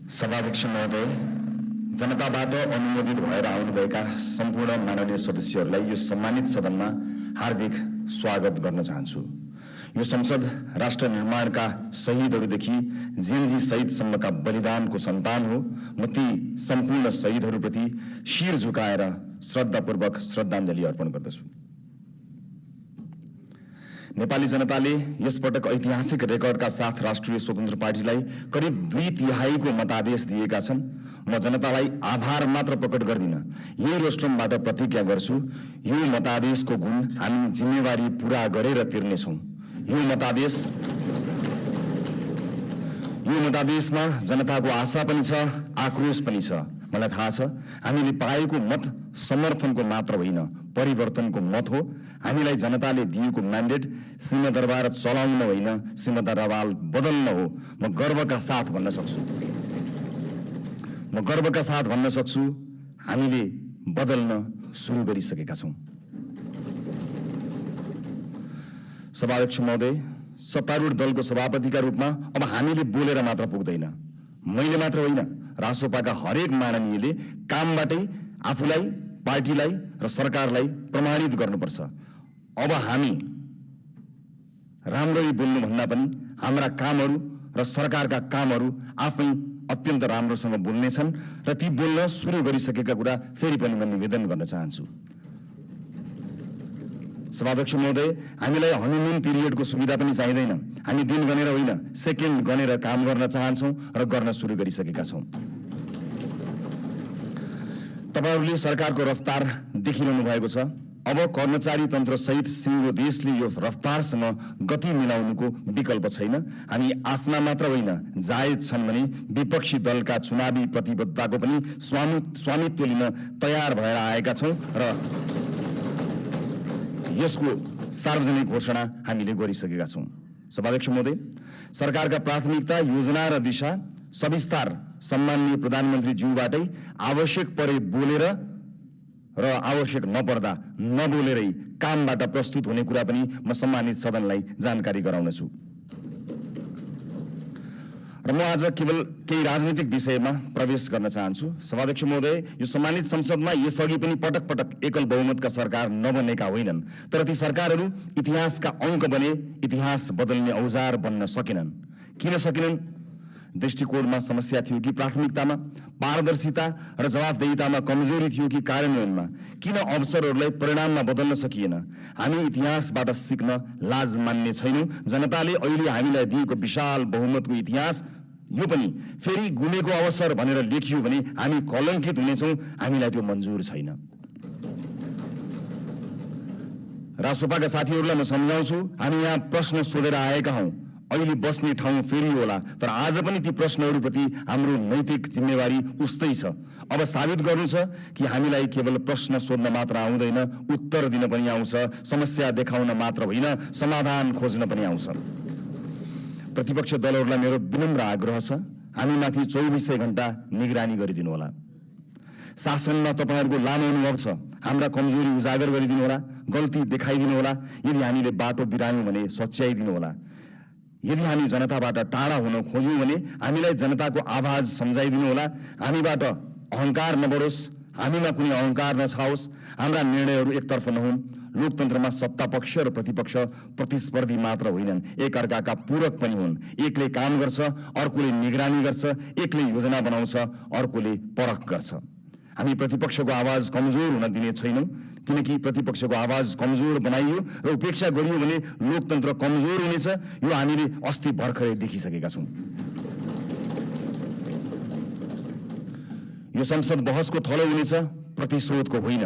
सभाध्यक्ष महोदय, जनताबाट अनुमोदित भएर आउनुभएका सम्पूर्ण माननीय सदस्यहरूलाई यो सम्मानित सदनमा हार्दिक स्वागत गर्न चाहन्छु। यो संसद राष्ट्र निर्माणका शहीदहरूदेखि जेलजी शहीदसम्मका बलिदानको सन्तान हो। म ती सम्पूर्ण शहीदहरूप्रति शिर झुकाएर श्रद्धापूर्वक श्रद्धाञ्जली अर्पण गर्दछु। नेपाली जनताले यसपटक ऐतिहासिक रेकर्डका साथ राष्ट्रिय स्वतन्त्र पार्टीलाई करिब 2/3 मतादेश दिएका छन्। म जनतालाई आभार मात्र प्रकट गर्दिन, यही रोस्ट्रमबाट प्रतिज्ञा गर्छु, यो मतादेशको गुण हामी जिम्मेवारी पूरा गरेर तिर्नेछौँ। यो मतादेशमा जनताको आशा पनि छ, आक्रोश पनि छ। मलाई थाहा छ हामीले पाएको मत समर्थनको मात्र होइन, परिवर्तनको मत हो। हामीलाई जनताले दिएको म्यान्डेट सिंहदरबार चलाउन होइन, सिंहदरबार बदल्न हो। म गर्वका साथ भन्न सक्छु हामीले बदल्न सुरु गरिसकेका छौँ। सभाध्यक्ष महोदय, सत्तारूढ दलको सभापतिका रूपमा अब हामीले बोलेर मात्र पुग्दैन। मैले मात्र होइन, रासोपाका हरेक माननीयले कामबाटै आफूलाई, पार्टीलाई र सरकारलाई प्रमाणित गर्नुपर्छ। अब हामी राम्ररी बोल्नु भन्दा पनि हाम्रा कामहरू र सरकारका कामहरू आफै अत्यन्त राम्रोसँग बोल्नेछन् र ती बोल्न सुरु गरिसकेका कुरा फेरि पनि म निवेदन गर्न चाहन्छु। सभाध्यक्ष महोदय, हामीलाई हनीमुन पिरियडको सुविधा पनि चाहिँदैन। हामी दिन गनेर होइन, सेकेन्ड गनेर काम गर्न चाहन्छौँ र गर्न सुरु गरिसकेका छौँ। तपाईहरूले सरकारको रफ्तार देखिरहनु भएको छ। अब कर्मचारी तन्त्र सहित सिङ्गो देशले यो रफ्तारसँग गति मिलाउनुको विकल्प छैन। हामी आफ्ना मात्र होइन, जायज छन् भने विपक्षी दलका चुनावी प्रतिबद्धताको पनि स्वामित्व लिन तयार भएर आएका छौँ र यसको सार्वजनिक घोषणा हामीले गरिसकेका छौँ। सभाध्यक्ष महोदय, सरकारका प्राथमिकता, योजना र दिशा सविस्तार सम्माननीय प्रधानमन्त्री ज्यूबाटै आवश्यक परे बोलेर र आवश्यक नपर्दा नबोलेरै कामबाट प्रस्तुत हुने कुरा पनि म सम्मानित सदनलाई जानकारी गराउनेछु। र म आज केवल केही राजनीतिक विषयमा प्रवेश गर्न चाहन्छु। सभाध्यक्ष महोदय, यो सम्मानित संसदमा यसअघि पनि पटक पटक एकल बहुमतका सरकार नबनेका होइनन्, तर ती सरकारहरू इतिहासका अङ्क बने, इतिहास बदल्ने औजार बन्न सकेनन्। किन सकेनन्? दृष्टिकोणमा समस्या थियो कि प्राथमिकतामा, पारदर्शिता र जवाफदेहितामा कमजोरी थियो कि कार्यान्वयनमा? किन अवसरहरूलाई परिणाममा बदल्न सकिएन? हामी इतिहासबाट सिक्न लाज मान्ने छैनौँ। जनताले अहिले हामीलाई दिएको विशाल बहुमतको इतिहास यो पनि फेरि गुमेको अवसर भनेर लेखियो भने हामी कलङ्कित हुनेछौँ। हामीलाई त्यो मन्जुर छैन। रासोपाका साथीहरूलाई म सम्झाउँछु, हामी यहाँ प्रश्न सोधेर आएका हौँ। अहिले बस्ने ठाउँ फेरि होला, तर आज पनि ती प्रश्नहरूप्रति हाम्रो नैतिक जिम्मेवारी उस्तै छ। अब साबित गर्नु छ कि हामीलाई केवल प्रश्न सोध्न मात्र आउँदैन, उत्तर दिन पनि आउँछ। समस्या देखाउन मात्र होइन, समाधान खोज्न पनि आउँछ। प्रतिपक्ष दलहरूलाई मेरो विनम्र आग्रह छ, हामीमाथि 24 घण्टा निगरानी गरिदिनु होला। शासनमा तपाईँहरूको लामो अनुभव छ, हाम्रा कमजोरी उजागर गरिदिनु होला, गल्ती देखाइदिनु होला। यदि हामीले बाटो बिरायौँ भने सच्याइदिनु होला। यदि हामी जनताबाट टाढा हुन खोज्यौँ भने हामीलाई जनताको आवाज सम्झाइदिनु होला। हामीबाट अहङ्कार नबढोस्, हामीमा कुनै अहङ्कार नछाओस्, हाम्रा निर्णयहरू एकतर्फ नहुन्। लोकतन्त्रमा सत्ता पक्ष र प्रतिपक्ष प्रतिस्पर्धी मात्र होइनन्, एकअर्काका पूरक पनि हुन्। एकले काम गर्छ, अर्कोले निगरानी गर्छ। एकले योजना बनाउँछ, अर्कोले परख गर्छ। हामी प्रतिपक्षको आवाज कमजोर हुन दिने छैनौँ, किनकि प्रतिपक्षको आवाज कमजोर बनाइयो र उपेक्षा गरियो भने लोकतन्त्र कमजोर हुनेछ। यो हामीले अस्ति भर्खरै देखिसकेका छौँ। यो संसद बहसको थलो हुनेछ, प्रतिशोधको होइन।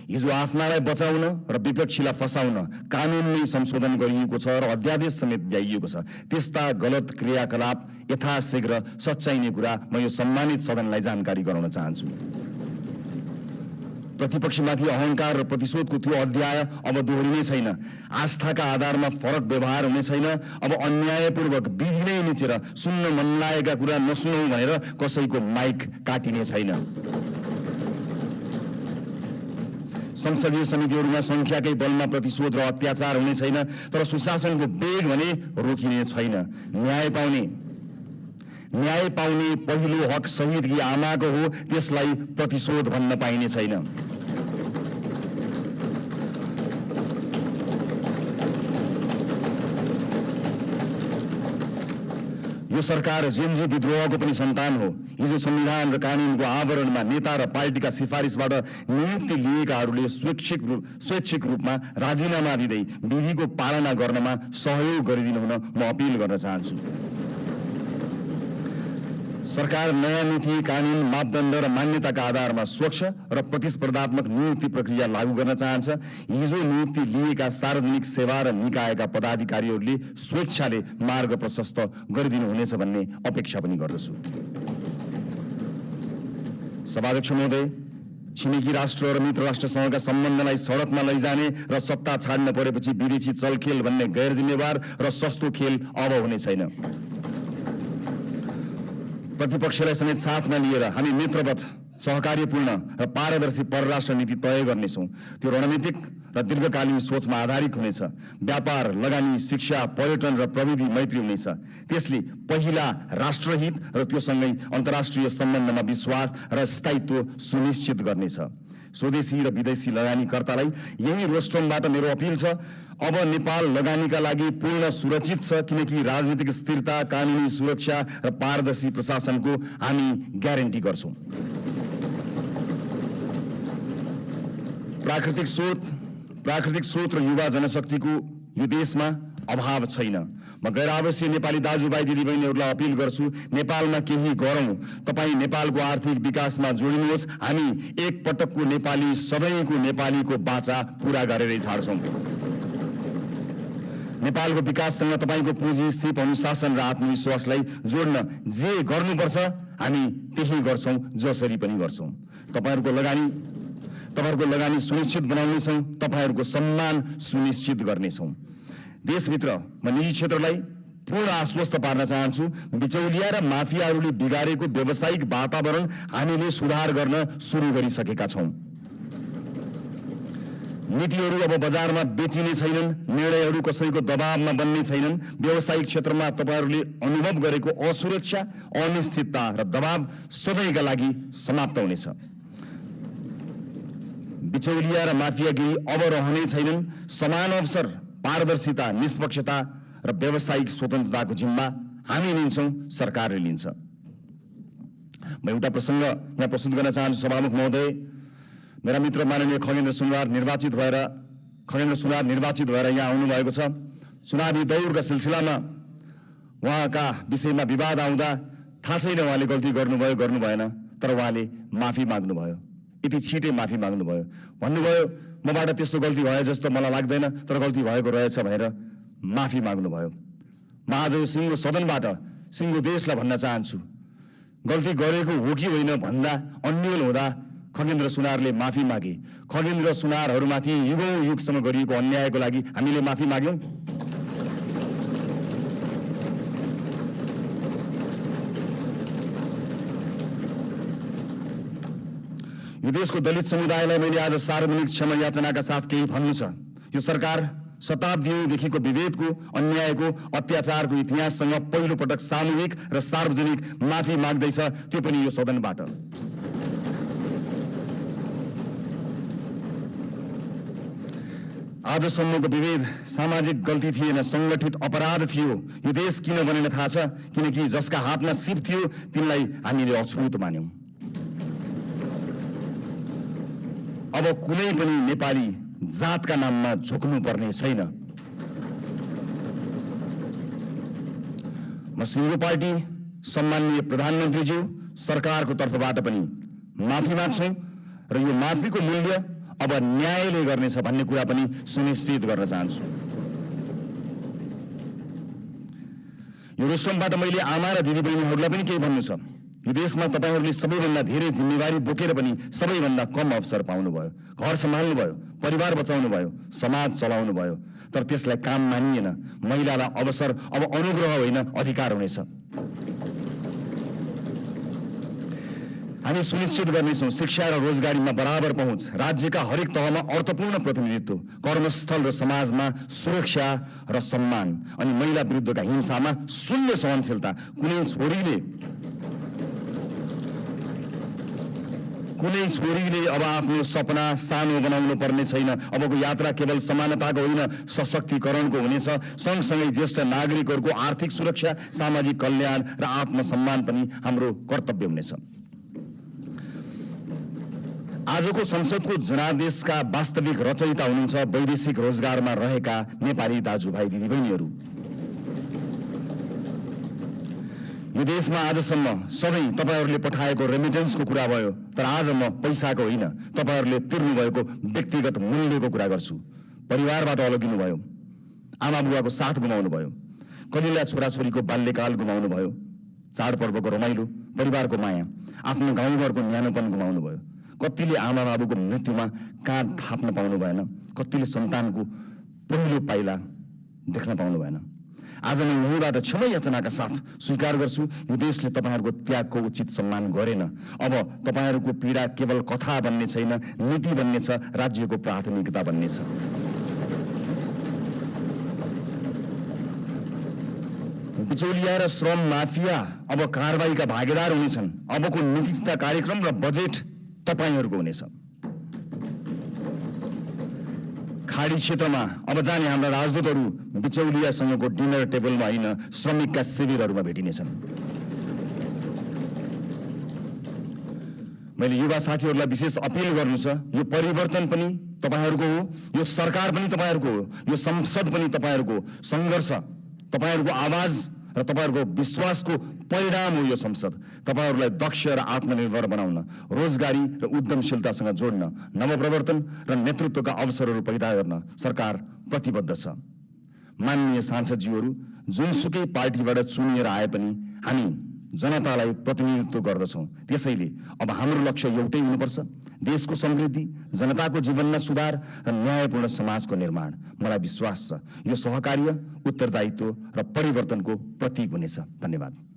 हिजो आफ्नालाई बचाउन र विपक्षीलाई फसाउन कानुन नै संशोधन गरिएको छ र अध्यादेश समेत ल्याइएको छ। त्यस्ता गलत क्रियाकलाप यथाशीघ्र सच्याइने कुरा म यो सम्मानित सदनलाई जानकारी गराउन चाहन्छु। प्रतिपक्षमाथि अहङ्कार र प्रतिशोधको त्यो अध्याय अब दोहोरिने छैन। आस्थाका आधारमा फरक व्यवहार हुने छैन। अब अन्यायपूर्वक विधि नै निचेर सुन्न मन लागेका कुरा नसुनौ भनेर कसैको माइक काटिने छैन। संसदीय समितिहरूमा संख्याकै बलमा प्रतिशोध र अत्याचार हुने छैन, तर सुशासनको वेग भने रोकिने छैन। न्याय पाउने न्याय पाउने पहिलो हक शहीदकी आमाको हो, त्यसलाई प्रतिशोध भन्न पाइने छैन। यो सरकार जेनजी विद्रोहको पनि सन्तान हो। हिजो संविधान र कानुनको आवरणमा नेता र पार्टीका सिफारिसबाट नियुक्ति लिएकाहरूले स्वैच्छिक रूपमा राजीनामा दिँदै विधिको पालना गर्नमा सहयोग गरिदिनु हुन म अपिल गर्न चाहन्छु। सरकार नयाँ नीति, कानुन, मापदण्ड र मान्यताका आधारमा स्वच्छ र प्रतिस्पर्धात्मक नियुक्ति प्रक्रिया लागू गर्न चाहन्छ। हिजो नियुक्ति लिएका सार्वजनिक सेवा र निकायका पदाधिकारीहरूले स्वेच्छाले मार्ग प्रशस्त गरिदिनुहुनेछ भन्ने अपेक्षा पनि गर्दछु। सभाध्यक्ष महोदय, छिमेकी राष्ट्र र मित्र राष्ट्रसँगका सम्बन्धलाई सडकमा लैजाने र सत्ता छाड्न परेपछि विदेशी चलखेल भन्ने गैर जिम्मेवार र सस्तो खेल अब हुने छैन। प्रतिपक्षलाई समेत साथमा लिएर हामी मित्रवत, सहकार्यपूर्ण र पारदर्शी परराष्ट्र नीति तय गर्नेछौँ। त्यो रणनीतिक र दीर्घकालीन सोचमा आधारित हुनेछ। व्यापार, लगानी, शिक्षा, पर्यटन र प्रविधि मैत्री हुनेछ। त्यसले पहिला राष्ट्रहित र त्योसँगै अन्तर्राष्ट्रिय सम्बन्धमा विश्वास र स्थायित्व सुनिश्चित गर्नेछ। स्वदेशी र विदेशी लगानीकर्तालाई यही रोस्ट्रमबाट मेरो अपिल छ, अब नेपाल लगानीका लागि पूर्ण सुरक्षित छ, किनकि राजनीतिक स्थिरता, कानुनी सुरक्षा र पारदर्शी प्रशासनको हामी ग्यारेन्टी गर्छौँ। प्राकृतिक स्रोत र युवा जनशक्तिको यो देशमा अभाव छैन। म गैर आवासीय नेपाली दाजुभाइ दिदीबहिनीहरूलाई अपिल गर्छु, नेपालमा केही गरौँ। तपाईँ नेपालको आर्थिक विकासमा जोडिनुहोस्। हामी एक पटकको नेपाली, सबैको नेपालीको बाचा पूरा गरेरै छाड्छौँ। नेपालको विकाससँग तपाईँको पुँजी, सिप, अनुशासन र आत्मविश्वासलाई जोड्न जे गर्नुपर्छ हामी त्यही गर्छौँ, जसरी पनि गर्छौँ। तपाईँहरूको लगानी सुनिश्चित बनाउनेछौँ, तपाईँहरूको सम्मान सुनिश्चित गर्नेछौँ। देशभित्र म निजी क्षेत्रलाई पूर्ण आश्वस्त पार्न चाहन्छु, बिचौलिया र माफियाहरूले बिगारेको व्यावसायिक वातावरण हामीले सुधार गर्न सुरु गरिसकेका छौँ। नीतिहरू अब बजारमा बेचिने छैनन्, निर्णयहरू कसैको दबावमा बन्ने छैनन्। व्यावसायिक क्षेत्रमा तपाईँहरूले अनुभव गरेको असुरक्षा, अनिश्चितता र दबाव सबैका लागि समाप्त हुनेछ। बिचौलिया र माफियागिरी अब रहने छैनन्। समान अवसर, पारदर्शिता, निष्पक्षता र व्यावसायिक स्वतन्त्रताको जिम्मा हामी लिन्छौँ, सरकारले लिन्छ। म एउटा प्रसङ्ग यहाँ प्रस्तुत गर्न चाहन्छु। सभामुख महोदय, मेरा मित्र माननीय खगेन्द्र सुनार निर्वाचित भएर यहाँ आउनुभएको छ। चुनावी दौडका सिलसिलामा उहाँका विषयमा विवाद आउँदा थाहा छैन उहाँले गल्ती गर्नुभयो गर्नु भएन, तर उहाँले माफी माग्नुभयो। यति छिटै माफी माग्नुभयो। भन्नुभयो मबाट त्यस्तो गल्ती भयो जस्तो मलाई लाग्दैन, तर गल्ती भएको रहेछ भनेर माफी माग्नुभयो। म आज सिङ्गो सदनबाट सिङ्गो देशलाई भन्न चाहन्छु, गल्ती गरेको हो कि होइन भन्दा अन्यल हुँदा खगेन्द्र सुनारले माफी मागे। खगेन्द्र सुनारहरूमाथि युगौं युगसम्म गरिएको अन्यायको लागि हामीले माफी माग्यौँ। यो देशको दलित समुदायलाई मैले आज सार्वजनिक क्षमा याचनाका साथ केही भन्नु छ। यो सरकार शताब्दीदेखिको विभेदको, अन्यायको, अत्याचारको इतिहाससँग पहिलो पटक सामूहिक र सार्वजनिक माफी माग्दैछ, त्यो पनि यो सदनबाट। आजसम्मको विभेद सामाजिक गल्ती थिएन, सङ्गठित अपराध थियो। यो देश किन बनेन थाहा छ? किनकि जसका हातमा सिप थियो तिनलाई हामीले अछुत मान्यौँ। अब कुनै पनि नेपाली जातका नाममा झुक्नु पर्ने छैन। म सिङ्गो पार्टी, सम्माननीय प्रधानमन्त्रीज्यू, सरकारको तर्फबाट पनि माफी माग्छौँ र यो माफीको मूल्य अब न्यायले गर्नेछ भन्ने कुरा पनि सुनिश्चित गर्न चाहन्छु। यो रोस्ट्रमबाट मैले आमा र दिदीबहिनीहरूलाई पनि केही भन्नु छ। यो देशमा तपाईँहरूले सबैभन्दा धेरै जिम्मेवारी बोकेर पनि सबैभन्दा कम अवसर पाउनुभयो। घर सम्हाल्नुभयो, परिवार बचाउनुभयो, समाज चलाउनुभयो, तर त्यसलाई काम मानिएन। महिलालाई अवसर अब अनुग्रह होइन, अधिकार हुनेछ। हामी सुनिश्चित गर्नेछौँ शिक्षा र रोजगारीमा बराबर पहुँच, राज्यका हरेक तहमा अर्थपूर्ण प्रतिनिधित्व, कर्मस्थल र समाजमा सुरक्षा र सम्मान, अनि महिला विरुद्धका हिंसामा शून्य सहनशीलता। कुनै छोरीले अब आफ्नो सपना सानो बनाउनु पर्ने छैन। अबको यात्रा केवल समानताको होइन, सशक्तिकरणको हुनेछ। सँगसँगै ज्येष्ठ नागरिकहरूको आर्थिक सुरक्षा, सामाजिक कल्याण र आत्मसम्मान पनि हाम्रो कर्तव्य हुनेछ। आजको संसदको जनादेशका वास्तविक रचयिता हुनुहुन्छ वैदेशिक रोजगारमा रहेका नेपाली दाजुभाइ दिदीबहिनीहरू। यो देशमा आजसम्म सधैँ तपाईहरूले पठाएको रेमिटेन्सको कुरा भयो, तर आज म पैसाको होइन, तपाईहरूले तिर्नुभएको व्यक्तिगत मूल्यको कुरा गर्छु। परिवारबाट अलगिनु भयो, आमा बुवाको साथ गुमाउनु भयो, कलिला छोराछोरीको बाल्यकाल गुमाउनु भयो, चाडपर्वको रमाइलो, परिवारको माया, आफ्नो गाउँघरको न्यानोपन गुमाउनु भयो। कतिले आमा बाबुको मृत्युमा काँध थाप्न पाउनु भएन, कतिले सन्तानको पहिलो पाइला देख्न पाउनु भएन। आज म यहीँबाट क्षमा याचनाका साथ स्वीकार गर्छु, यो देशले तपाईहरूको त्यागको उचित सम्मान गरेन। अब तपाईहरूको पीडा केवल कथा बन्ने छैन, नीति बन्ने छ, राज्यको प्राथमिकता बन्ने छ। बिचौलिया र श्रम माफिया अब कारबाहीका भागीदार हुनेछन्। अबको नीति तथा कार्यक्रम र बजेट तपाईहरूको हुनेछ। खाडी क्षेत्रमा अब जाने हाम्रा राजदूतहरू बिचौलियासँगको डिनर टेबलमा होइन, श्रमिकका शिविरहरूमा भेटिनेछन्। मैले युवा साथीहरूलाई विशेष अपिल गर्नु छ, यो परिवर्तन पनि तपाईहरूको हो, यो सरकार पनि तपाईहरूको हो, यो संसद पनि तपाईहरूको सङ्घर्ष, तपाईहरूको आवाज र तपाईहरूको विश्वासको परिणाम हो यो संसद। तपाईहरूलाई दक्ष र आत्मनिर्भर बनाउन, रोजगारी र उद्यमशीलतासँग जोड्न, नवप्रवर्तन र नेतृत्वका अवसरहरू पैदा गर्न सरकार प्रतिबद्ध छ। माननीय सांसदज्यूहरू, जुनसुकै पार्टीबाट चुनिएर आए पनि हामी जनतालाई प्रतिनिधित्व गर्दछौँ। त्यसैले अब हाम्रो लक्ष्य एउटै हुनुपर्छ, देशको समृद्धि, जनताको जीवनमा सुधार र न्यायपूर्ण समाजको निर्माण। मलाई विश्वास छ यो सहकार्य, उत्तरदायित्व र परिवर्तनको प्रतीक हुनेछ। धन्यवाद।